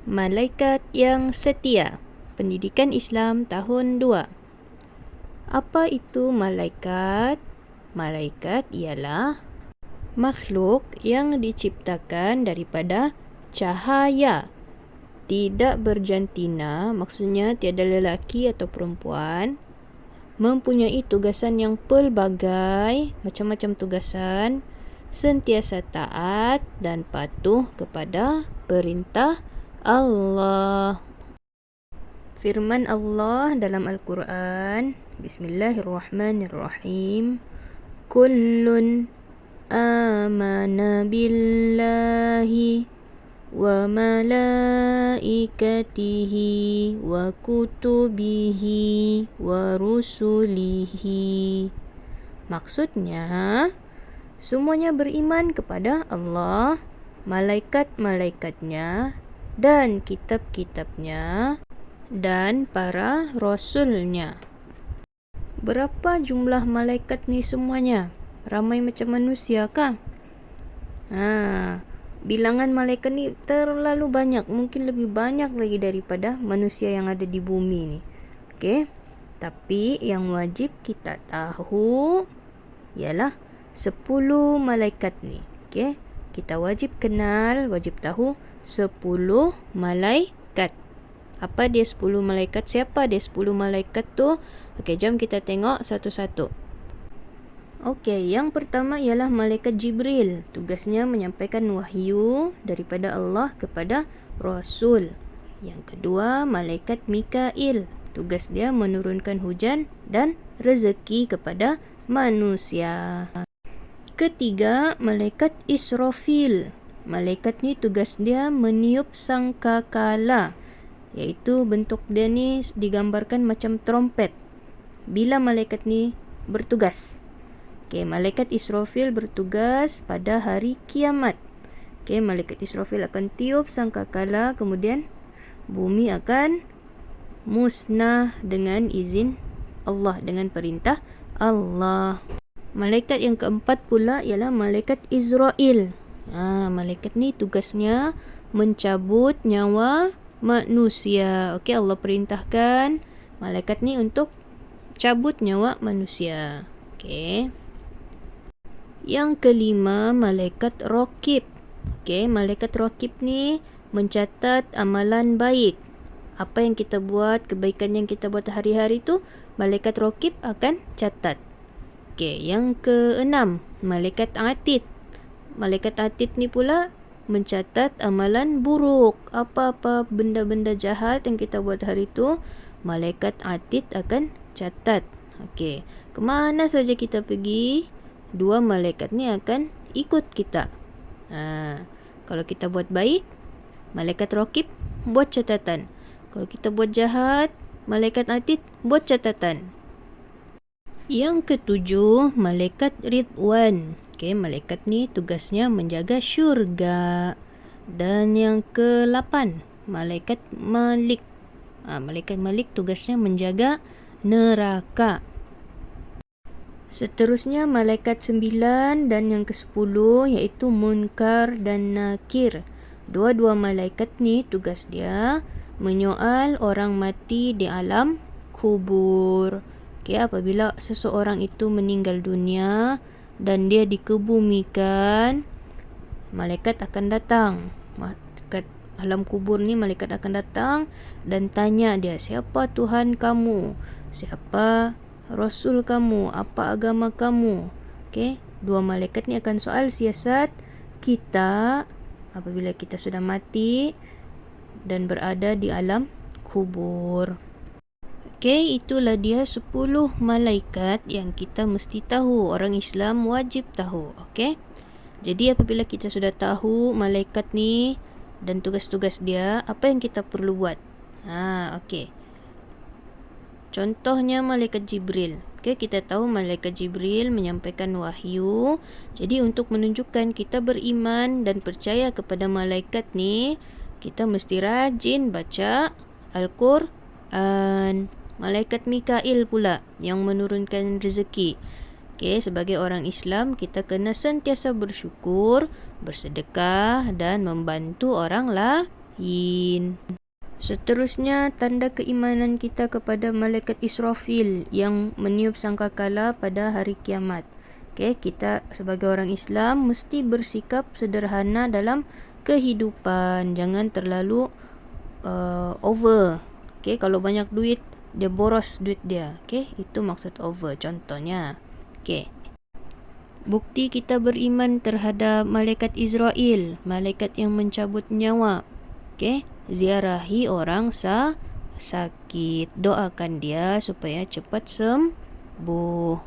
Malaikat yang setia. Pendidikan Islam tahun 2. Apa itu malaikat? Malaikat ialah makhluk yang diciptakan daripada cahaya. Tidak berjantina, maksudnya tiada lelaki atau perempuan. Mempunyai tugasan yang pelbagai, macam-macam tugasan, sentiasa taat dan patuh kepada perintah Allah. Firman Allah dalam Al-Quran, Bismillahirrahmanirrahim. Kullun amana billahi wa malaikatihi wa kutubihi wa rusulihi. Maksudnya, semuanya beriman kepada Allah, malaikat-malaikatnya dan kitab-kitabnya dan para rasulnya. Berapa jumlah malaikat ni semuanya? Ramai macam manusia kah? Bilangan malaikat ni terlalu banyak, mungkin lebih banyak lagi daripada manusia yang ada di bumi ni. Okey. Tapi yang wajib kita tahu ialah 10 malaikat ni. Okey. Kita wajib kenal, wajib tahu 10 malaikat. Apa dia 10 malaikat? Siapa dia 10 malaikat tu? Okey, jom kita tengok satu-satu. Okey, yang pertama ialah malaikat Jibril. Tugasnya menyampaikan wahyu daripada Allah kepada Rasul. Yang kedua, malaikat Mikail. Tugas dia menurunkan hujan dan rezeki kepada manusia. Ketiga, malaikat Israfil. Malaikat ni tugas dia meniup sangkakala, iaitu bentuk dia ni digambarkan macam trompet bila malaikat ni bertugas. Okey, malaikat Israfil bertugas pada hari kiamat. Okey, malaikat Israfil akan tiup sangkakala, kemudian bumi akan musnah dengan izin Allah, dengan perintah Allah. Malaikat yang keempat pula ialah malaikat Israel. Malaikat ni tugasnya mencabut nyawa manusia. Okey, Allah perintahkan malaikat ni untuk cabut nyawa manusia. Okey. Yang kelima, malaikat Raqib. Okey, malaikat Raqib ni mencatat amalan baik. Apa yang kita buat, kebaikan yang kita buat hari-hari tu, malaikat Raqib akan catat. Okey, yang keenam, malaikat Atid. Malaikat Atid ni pula mencatat amalan buruk. Apa-apa benda-benda jahat yang kita buat hari tu, malaikat Atid akan catat. Okey, kemana saja kita pergi, dua malaikat ni akan ikut kita. Kalau kita buat baik, malaikat Raqib buat catatan. Kalau kita buat jahat, malaikat Atid buat catatan. Yang ketujuh, malaikat Ridwan. Okey, malaikat ni tugasnya menjaga syurga. Dan yang ke-8, malaikat Malik. Malaikat Malik tugasnya menjaga neraka. Seterusnya malaikat 9 dan yang ke-10 iaitu Munkar dan Nakir. Dua-dua malaikat ni tugas dia menyoal orang mati di alam kubur. Okey, apabila seseorang itu meninggal dunia dan dia dikebumikan, malaikat akan datang. Kat alam kubur ni malaikat akan datang dan tanya dia, siapa Tuhan kamu? Siapa Rasul kamu? Apa agama kamu? Okey, dua malaikat ni akan soal siasat kita apabila kita sudah mati dan berada di alam kubur. Okey, itulah dia 10 malaikat yang kita mesti tahu. Orang Islam wajib tahu. Okey. Jadi apabila kita sudah tahu malaikat ni dan tugas-tugas dia, apa yang kita perlu buat? Okey. Contohnya malaikat Jibril. Okey, kita tahu malaikat Jibril menyampaikan wahyu. Jadi untuk menunjukkan kita beriman dan percaya kepada malaikat ni, kita mesti rajin baca Al-Quran. Malaikat Mikail pula yang menurunkan rezeki. Okey, sebagai orang Islam kita kena sentiasa bersyukur, bersedekah dan membantu orang Seterusnya, tanda keimanan kita kepada malaikat Israfil yang meniup sangkakala pada hari kiamat. Okay, kita sebagai orang Islam mesti bersikap sederhana dalam kehidupan. Jangan terlalu over. Okay, kalau banyak duit, dia boros duit dia. Okay, itu maksud over contohnya. Okay. Bukti kita beriman terhadap malaikat Israel, malaikat yang mencabut nyawa. Okay, ziarahi orang sakit, doakan dia supaya cepat sembuh.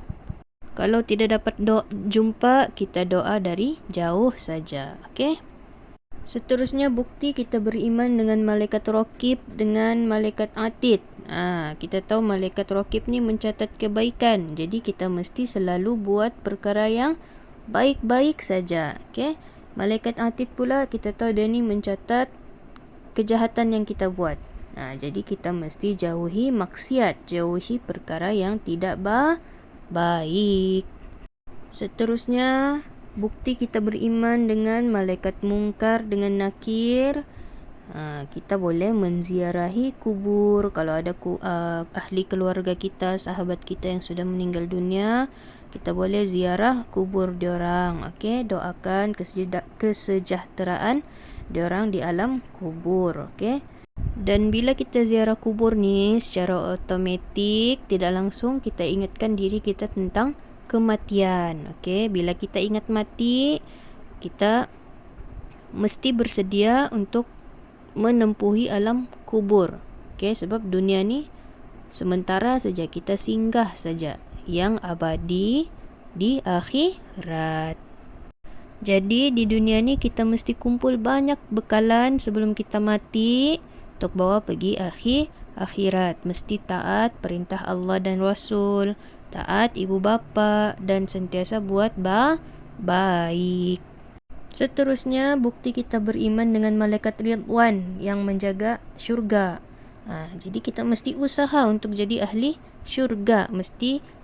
Kalau tidak dapat jumpa, kita doa dari jauh saja. Okay. Seterusnya, bukti kita beriman dengan malaikat Raqib dengan malaikat Atid. Kita tahu malaikat Raqib ni mencatat kebaikan. Jadi kita mesti selalu buat perkara yang baik-baik saja. Okay. Malaikat Atid pula kita tahu dia ni mencatat kejahatan yang kita buat. Jadi kita mesti jauhi maksiat, jauhi perkara yang tidak baik. Seterusnya, bukti kita beriman dengan malaikat Munkar dengan Nakir. Kita boleh menziarahi kubur. Kalau ada ahli keluarga kita, sahabat kita yang sudah meninggal dunia, kita boleh ziarah kubur diorang. Okay? Doakan kesejahteraan diorang di alam kubur. Okay? Dan bila kita ziarah kubur ni, secara automatik, tidak langsung kita ingatkan diri kita tentang kematian. Okay? Bila kita ingat mati, kita mesti bersedia untuk menempuhi alam kubur. Okay? Sebab dunia ni sementara saja, kita singgah saja. Yang abadi di akhirat. Jadi di dunia ni kita mesti kumpul banyak bekalan sebelum kita mati untuk bawa pergi akhirat. Mesti taat perintah Allah dan Rasul, taat ibu bapa dan sentiasa buat baik. Seterusnya, bukti kita beriman dengan malaikat Ridwan yang menjaga syurga. Jadi kita mesti usaha untuk jadi ahli syurga. Mesti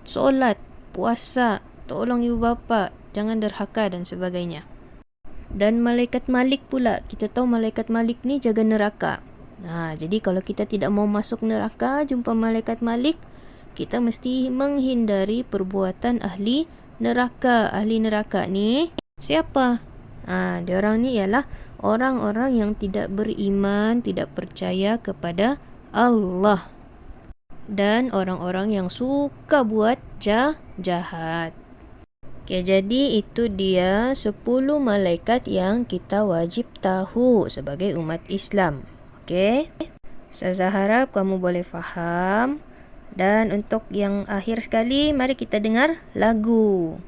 solat, puasa, tolong ibu bapa, jangan derhaka dan sebagainya. Dan malaikat Malik pula, kita tahu malaikat Malik ni jaga neraka. Jadi kalau kita tidak mau masuk neraka, jumpa malaikat Malik, kita mesti menghindari perbuatan ahli neraka. Ahli neraka ni siapa? Diorang ni ialah orang-orang yang tidak beriman, tidak percaya kepada Allah, dan orang-orang yang suka buat jahat. Okay, jadi itu dia 10 malaikat yang kita wajib tahu sebagai umat Islam. Okay? Saya harap kamu boleh faham. Dan untuk yang akhir sekali, mari kita dengar lagu.